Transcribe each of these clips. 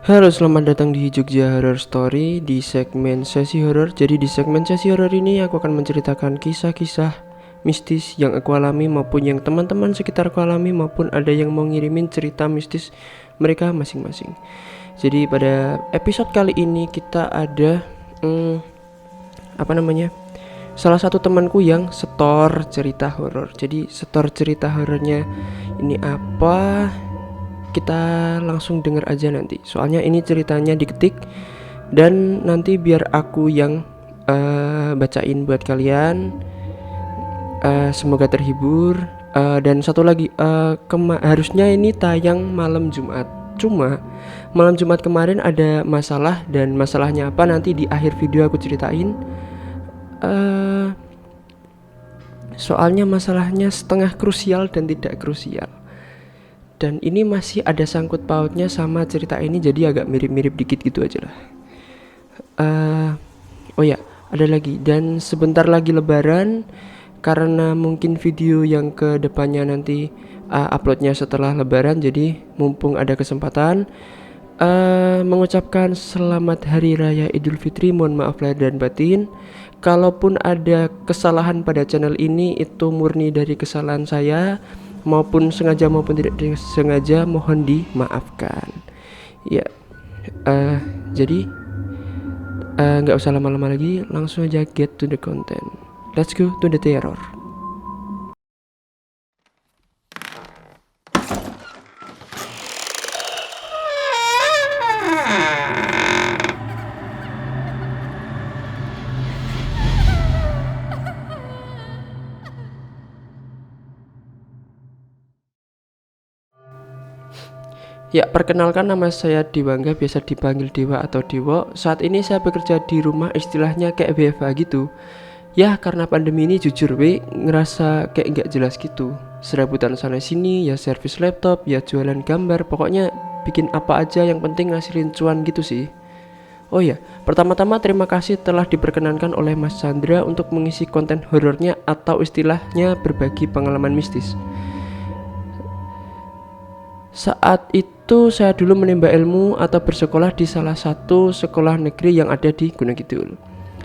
Halo, selamat datang di Jogja Horror Story di segmen sesi horor. Jadi di segmen sesi horor ini aku akan menceritakan kisah-kisah mistis yang aku alami maupun yang teman-teman sekitarku alami, maupun ada yang mau ngirimin cerita mistis mereka masing-masing. Jadi pada episode kali ini kita ada salah satu temanku yang setor cerita horor. Jadi setor cerita horornya ini apa? Kita langsung denger aja nanti. Soalnya ini ceritanya diketik dan nanti biar aku yang bacain buat kalian. Semoga terhibur. Dan satu lagi, harusnya ini tayang malam Jumat. Cuma malam Jumat kemarin ada masalah, dan masalahnya apa nanti di akhir video aku ceritain. Soalnya masalahnya setengah krusial dan tidak krusial. Dan ini masih ada sangkut pautnya sama cerita ini, jadi agak mirip-mirip dikit gitu aja lah. Oh ya, ada lagi. Dan sebentar lagi Lebaran, karena mungkin video yang ke depannya nanti uploadnya setelah Lebaran, jadi mumpung ada kesempatan, mengucapkan selamat Hari Raya Idul Fitri. Mohon maaf lahir dan batin. Kalaupun ada kesalahan pada channel ini, itu murni dari kesalahan saya, maupun sengaja maupun tidak sengaja, mohon dimaafkan ya. Jadi nggak usah lama-lama lagi, langsung aja get to the content. Let's go to the terror. Ya, perkenalkan, nama saya Dewangga, biasa dipanggil Dewa atau Dewo. Saat ini saya bekerja di rumah, istilahnya kayak WFH gitu. Ya, karena pandemi ini jujur ngerasa kayak nggak jelas gitu. Serabutan sana sini, ya servis laptop, ya jualan gambar, pokoknya bikin apa aja yang penting ngasilin cuan gitu sih. Oh ya, pertama-tama terima kasih telah diperkenankan oleh Mas Chandra untuk mengisi konten horornya, atau istilahnya berbagi pengalaman mistis. Saat itu saya dulu menimba ilmu atau bersekolah di salah satu sekolah negeri yang ada di Gunung Kidul.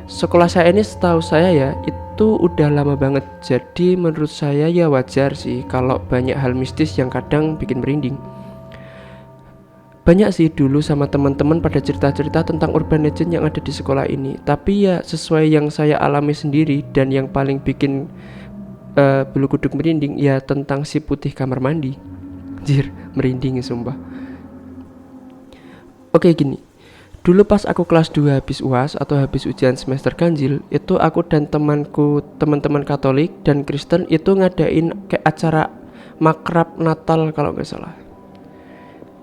Sekolah saya ini setahu saya ya itu udah lama banget. Jadi menurut saya ya wajar sih kalau banyak hal mistis yang kadang bikin merinding. Banyak sih dulu sama teman-teman pada cerita-cerita tentang urban legend yang ada di sekolah ini. Tapi ya sesuai yang saya alami sendiri, dan yang paling bikin bulu kuduk merinding ya tentang si putih kamar mandi. Anjir, merinding sumpah. Oke, gini. Dulu pas aku kelas 2 habis UAS atau habis ujian semester ganjil, itu aku dan teman-teman Katolik dan Kristen itu ngadain kayak acara makrab Natal kalau nggak salah.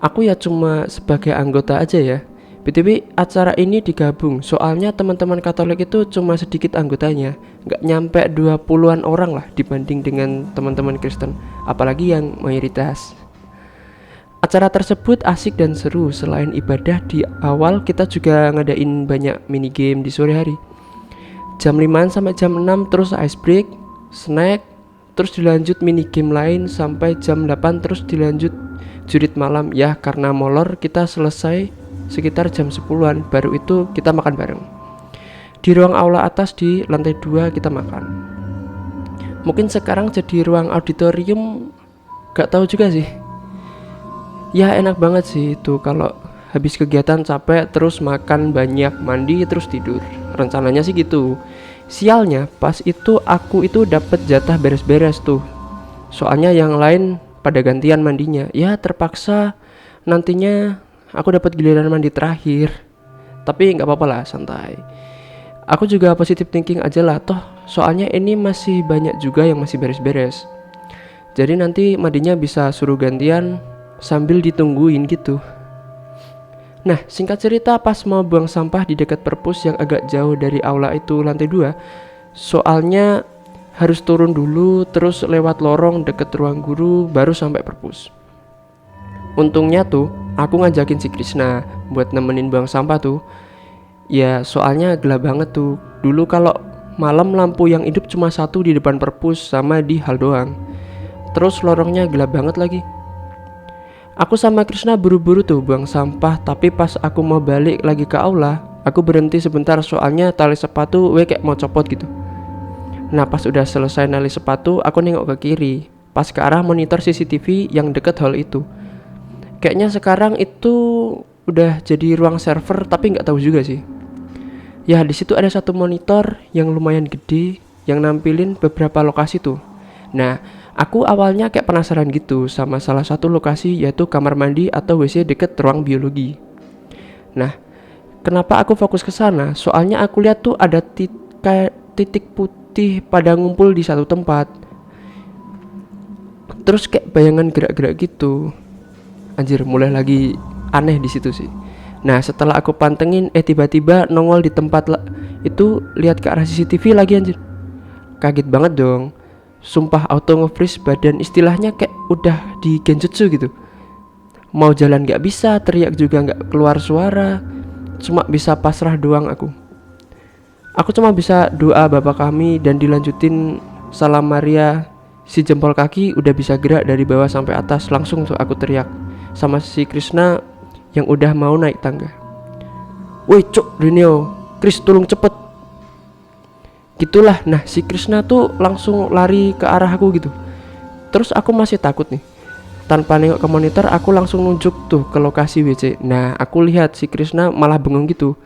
Aku ya cuma sebagai anggota aja ya. BTW acara ini digabung, soalnya teman-teman Katolik itu cuma sedikit anggotanya, nggak nyampe 20-an orang lah dibanding dengan teman-teman Kristen, apalagi yang mayoritas. Acara tersebut asik dan seru. Selain ibadah di awal, kita juga ngadain banyak mini game di sore hari. Jam 5 sampai jam 6 terus ice break, snack, terus dilanjut mini game lain sampai jam 8, terus dilanjut jurit malam. Ya karena molor kita selesai sekitar jam 10-an, baru itu kita makan bareng. Di ruang aula atas di lantai 2 kita makan. Mungkin sekarang jadi ruang auditorium, gak tahu juga sih. Ya enak banget sih itu kalau habis kegiatan capek terus makan banyak, mandi terus tidur. Rencananya sih gitu. Sialnya pas itu aku itu dapat jatah beres-beres tuh. Soalnya yang lain pada gantian mandinya. Ya terpaksa nantinya aku dapat giliran mandi terakhir. Tapi nggak apa-apa lah, santai. Aku juga positive thinking aja lah, toh soalnya ini masih banyak juga yang masih beres-beres. Jadi nanti mandinya bisa suruh gantian sambil ditungguin gitu. Nah, singkat cerita, pas mau buang sampah di dekat perpus yang agak jauh dari aula itu lantai 2, soalnya harus turun dulu terus lewat lorong deket ruang guru baru sampai perpus. Untungnya tuh aku ngajakin si Krishna buat nemenin buang sampah tuh. Ya soalnya gelap banget tuh. Dulu kalau malam lampu yang hidup cuma satu di depan perpus sama di hal doang. Terus lorongnya gelap banget lagi. Aku sama Krisna buru-buru tuh buang sampah, tapi pas aku mau balik lagi ke aula, aku berhenti sebentar soalnya tali sepatu kayak mau copot gitu. Nah pas udah selesai nali sepatu, aku nengok ke kiri, pas ke arah monitor CCTV yang deket hall itu. Kayaknya sekarang itu udah jadi ruang server, tapi nggak tahu juga sih. Ya di situ ada satu monitor yang lumayan gede yang nampilin beberapa lokasi tuh. Nah, aku awalnya kayak penasaran gitu sama salah satu lokasi, yaitu kamar mandi atau WC deket ruang biologi. Nah, kenapa aku fokus ke sana? Soalnya aku lihat tuh ada kayak titik putih pada ngumpul di satu tempat. Terus kayak bayangan gerak-gerak gitu. Anjir, mulai lagi aneh di situ sih. Nah, setelah aku pantengin, tiba-tiba nongol di tempat itu, lihat ke arah CCTV lagi anjir. Kaget banget dong. Sumpah auto nge-freeze badan, istilahnya kayak udah di genjutsu gitu. Mau jalan gak bisa, teriak juga gak keluar suara, cuma bisa pasrah doang aku. Aku cuma bisa doa Bapa Kami dan dilanjutin Salam Maria. Si jempol kaki udah bisa gerak dari bawah sampai atas. Langsung tuh aku teriak sama si Krisna yang udah mau naik tangga. Woi cuk Rinio, Kris tolong cepet. Gitulah. Nah si Krisna tuh langsung lari ke arah aku gitu. Terus aku masih takut nih. Tanpa nengok ke monitor, aku langsung nunjuk tuh ke lokasi WC. Nah aku lihat si Krisna malah bengong gitu.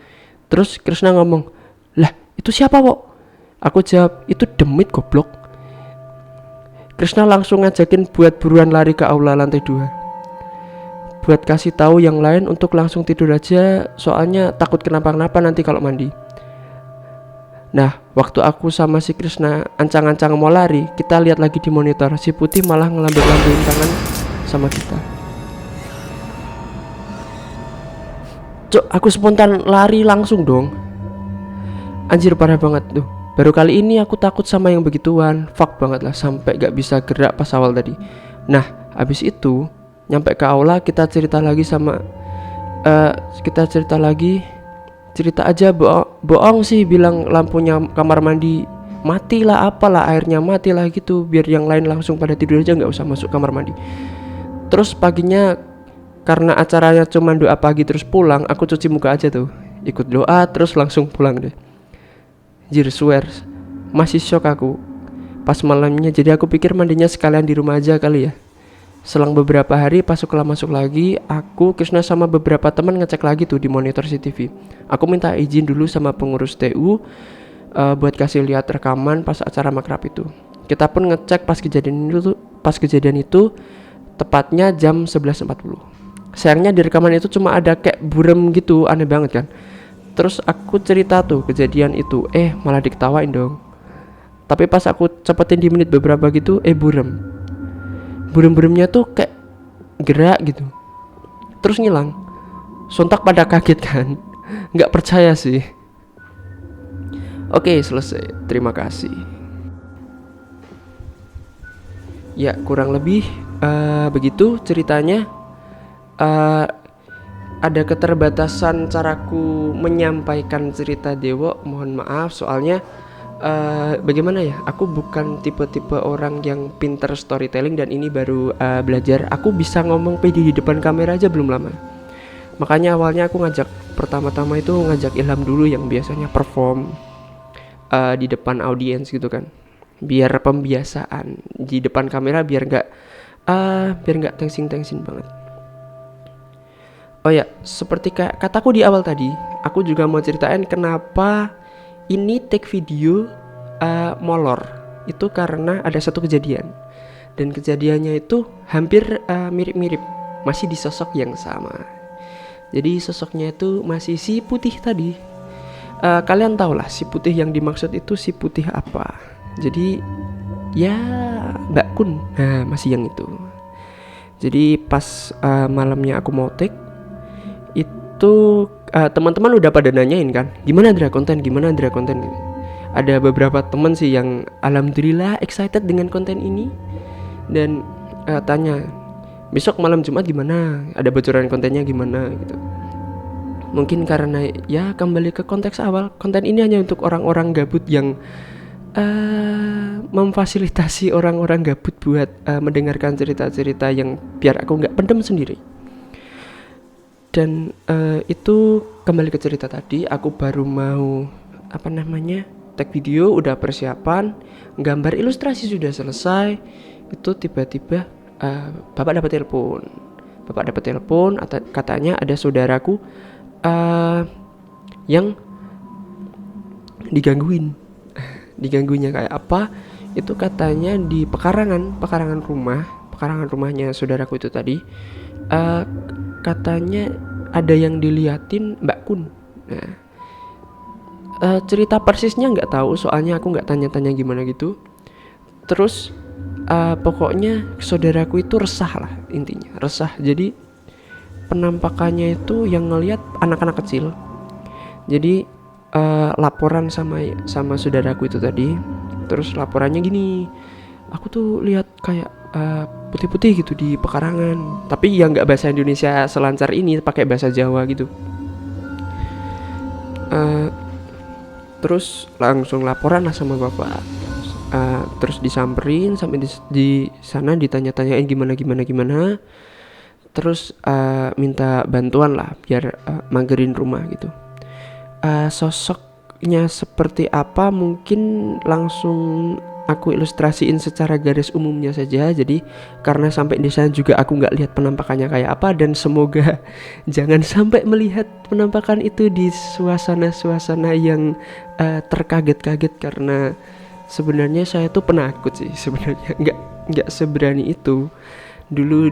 Terus Krisna ngomong, lah itu siapa kok? Aku jawab, itu demit goblok. Krisna langsung ngajakin buat buruan lari ke aula lantai 2. Buat kasih tahu yang lain untuk langsung tidur aja, soalnya takut kenapa-kenapa nanti kalau mandi. Nah, waktu aku sama si Krisna ancang-ancang mau lari, kita lihat lagi di monitor, si Putih malah ngelambil-lambilin tangan sama kita. Cok, aku spontan lari langsung dong. Anjir parah banget tuh. Baru kali ini aku takut sama yang begituan. Fuck banget lah, sampai gak bisa gerak pas awal tadi. Nah, abis itu nyampe ke aula, kita cerita lagi sama cerita aja bohong sih, bilang lampunya kamar mandi mati lah, apalah airnya mati lah gitu, biar yang lain langsung pada tidur aja, nggak usah masuk kamar mandi. Terus paginya karena acaranya cuma doa pagi terus pulang, aku cuci muka aja tuh, ikut doa terus langsung pulang deh. Jir swear masih shock aku pas malamnya. Jadi aku pikir mandinya sekalian di rumah aja kali ya. Selang beberapa hari pas sekolah masuk lagi, aku, Krisna sama beberapa teman ngecek lagi tuh di monitor CCTV. Aku minta izin dulu sama pengurus TU buat kasih lihat rekaman pas acara makrab itu. Kita pun ngecek pas kejadian itu tepatnya jam 11.40. Sayangnya di rekaman itu cuma ada kayak burem gitu, aneh banget kan. Terus aku cerita tuh kejadian itu, malah diketawain dong. Tapi pas aku cepetin di menit beberapa gitu, burem-buremnya tuh kayak gerak gitu, terus ngilang. Sontak pada kaget kan, nggak percaya sih. Oke, selesai, terima kasih. Ya kurang lebih begitu ceritanya. Ada keterbatasan caraku menyampaikan cerita Dewo, mohon maaf. Soalnya bagaimana ya, aku bukan tipe-tipe orang yang pinter storytelling, dan ini baru belajar. Aku bisa ngomong pede di depan kamera aja belum lama. Makanya awalnya aku pertama-tama itu ngajak Ilham dulu yang biasanya perform di depan audiens gitu kan, biar pembiasaan di depan kamera, biar nggak tensing banget. Oh ya, seperti kataku di awal tadi, aku juga mau ceritain kenapa ini take video molor. Itu karena ada satu kejadian, dan kejadiannya itu hampir mirip-mirip, masih di sosok yang sama. Jadi sosoknya itu masih si Putih tadi. Kalian tau lah si Putih yang dimaksud itu si Putih apa. Jadi ya Mbak Kun, nah masih yang itu. Jadi pas malamnya aku mau take itu, teman-teman udah pada nanyain kan, gimana Dra konten. Ada beberapa teman sih yang alhamdulillah excited dengan konten ini, dan tanya besok malam Jumat gimana, ada bocoran kontennya gimana gitu. Mungkin karena ya kembali ke konteks awal, konten ini hanya untuk orang-orang gabut yang memfasilitasi orang-orang gabut buat mendengarkan cerita-cerita yang biar aku nggak pendem sendiri. Dan itu kembali ke cerita tadi, aku baru mau tag video, udah persiapan, gambar ilustrasi sudah selesai. Itu tiba-tiba bapak dapat telepon katanya ada saudaraku yang diganggunya kayak apa, itu katanya di pekarangan rumahnya saudaraku itu tadi, katanya ada yang diliatin Mbak Kun. Nah, cerita persisnya nggak tahu, soalnya aku nggak tanya-tanya gimana gitu. Terus pokoknya saudaraku itu resah lah, intinya resah. Jadi penampakannya itu yang ngelihat anak-anak kecil. Jadi laporan sama saudaraku itu tadi. Terus laporannya gini, aku tuh lihat kayak putih-putih gitu di pekarangan, tapi ya nggak bahasa Indonesia selancar ini, pakai bahasa Jawa gitu. Terus langsung laporan lah sama bapak. Terus disamperin sampai di sana, ditanya-tanyain gimana. Terus minta bantuan lah biar magerin rumah gitu. Sosoknya seperti apa mungkin langsung aku ilustrasiin secara garis umumnya saja. Jadi karena sampai di sana juga aku nggak lihat penampakannya kayak apa, dan semoga jangan sampai melihat penampakan itu di suasana yang terkaget-kaget, karena sebenarnya saya tuh penakut sih sebenarnya, nggak seberani itu. Dulu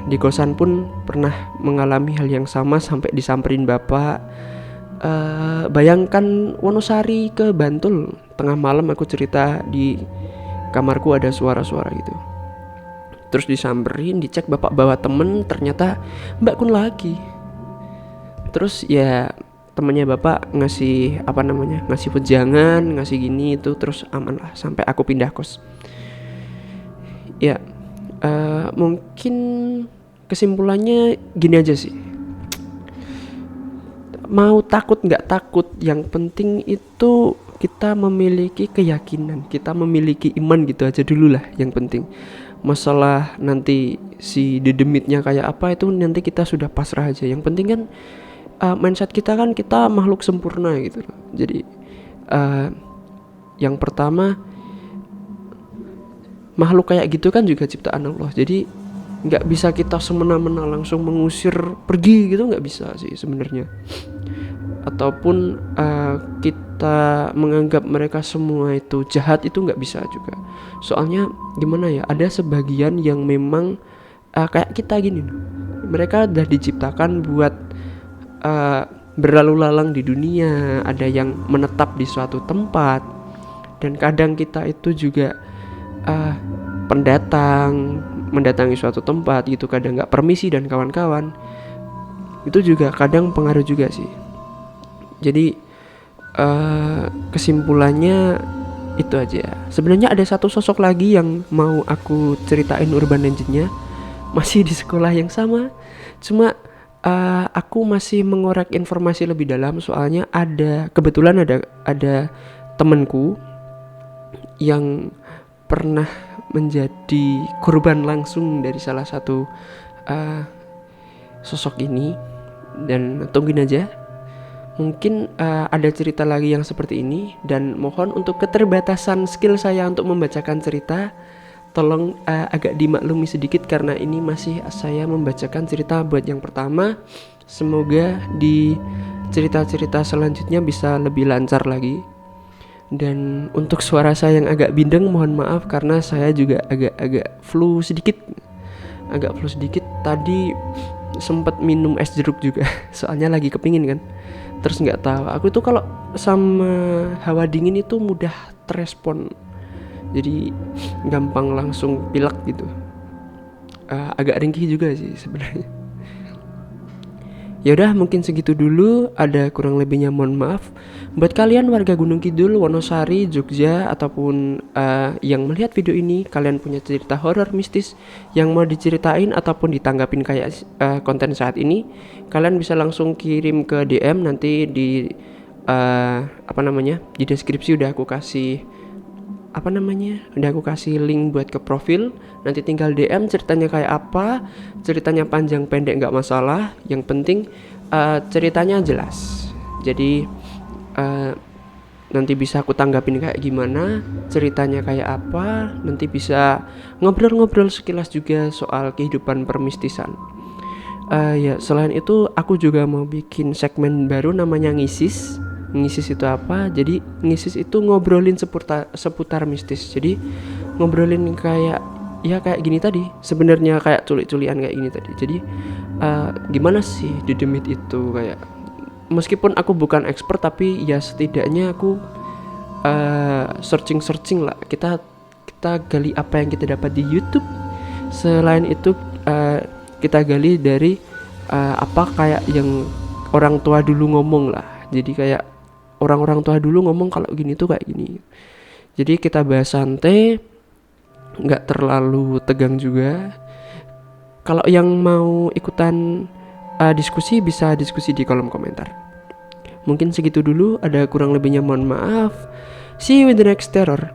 di kosan pun pernah mengalami hal yang sama sampai disamperin bapak. Bayangkan Wonosari ke Bantul, tengah malam aku cerita di kamarku ada suara-suara gitu. Terus disamperin, dicek, bapak bawa temen, ternyata Mbak Kun lagi. Terus ya temennya bapak ngasih ngasih wejangan, ngasih gini itu, terus aman lah sampai aku pindah kos. Ya mungkin kesimpulannya gini aja sih, mau takut nggak takut, yang penting itu kita memiliki keyakinan, kita memiliki iman gitu aja dulu lah yang penting. Masalah nanti si dedemitnya kayak apa itu nanti kita sudah pasrah aja. Yang penting kan mindset kita kan, kita makhluk sempurna gitu loh. Jadi yang pertama, makhluk kayak gitu kan juga ciptaan Allah. Jadi nggak bisa kita semena-mena langsung mengusir pergi gitu, nggak bisa sih sebenarnya. Ataupun kita menganggap mereka semua itu jahat, itu nggak bisa juga. Soalnya gimana ya, ada sebagian yang memang kayak kita gini, mereka udah diciptakan buat berlalu lalang di dunia, ada yang menetap di suatu tempat, dan kadang kita itu juga mendatangi suatu tempat gitu, kadang nggak permisi dan kawan-kawan. Itu juga kadang pengaruh juga sih. Jadi kesimpulannya itu aja. Sebenarnya ada satu sosok lagi yang mau aku ceritain urban legend-nya, masih di sekolah yang sama. Cuma aku masih mengorek informasi lebih dalam, soalnya kebetulan ada temanku yang pernah menjadi korban langsung dari salah satu sosok ini. Dan tungguin aja, mungkin ada cerita lagi yang seperti ini. Dan mohon untuk keterbatasan skill saya untuk membacakan cerita, tolong agak dimaklumi sedikit, karena ini masih saya membacakan cerita buat yang pertama. Semoga di cerita-cerita selanjutnya bisa lebih lancar lagi. Dan untuk suara saya yang agak bindeng, mohon maaf karena saya juga agak flu sedikit. Tadi sempat minum es jeruk juga soalnya lagi kepingin kan. Terus nggak tahu, aku tuh kalau sama hawa dingin itu mudah terespon, jadi gampang langsung pilek gitu. Agak ringkih juga sih sebenarnya. Yaudah, mungkin segitu dulu, ada kurang lebihnya mohon maaf. Buat kalian warga Gunung Kidul, Wonosari, Jogja, ataupun yang melihat video ini, kalian punya cerita horor mistis yang mau diceritain ataupun ditanggapin kayak konten saat ini, kalian bisa langsung kirim ke DM. Nanti di di deskripsi udah aku kasih apa namanya, udah aku kasih link buat ke profil. Nanti tinggal DM ceritanya kayak apa, ceritanya panjang pendek nggak masalah, yang penting ceritanya jelas. Jadi nanti bisa aku tanggapin kayak gimana, ceritanya kayak apa, nanti bisa ngobrol-ngobrol sekilas juga soal kehidupan permistisan. Ya selain itu aku juga mau bikin segmen baru namanya ngisis. Ngisis itu apa? Jadi ngisis itu ngobrolin seputar mistis. Jadi ngobrolin kayak ya kayak gini tadi. Sebenarnya kayak culik-culian kayak gini tadi. Jadi gimana sih di demit itu, kayak meskipun aku bukan expert tapi ya setidaknya aku searching lah. Kita gali apa yang kita dapat di YouTube. Selain itu kita gali dari apa kayak yang orang tua dulu ngomong lah. Jadi kayak orang-orang tua dulu ngomong kalau gini tuh kayak gini. Jadi kita bahas santai, nggak terlalu tegang juga. Kalau yang mau ikutan diskusi bisa diskusi di kolom komentar. Mungkin segitu dulu, ada kurang lebihnya mohon maaf. See you in the next terror.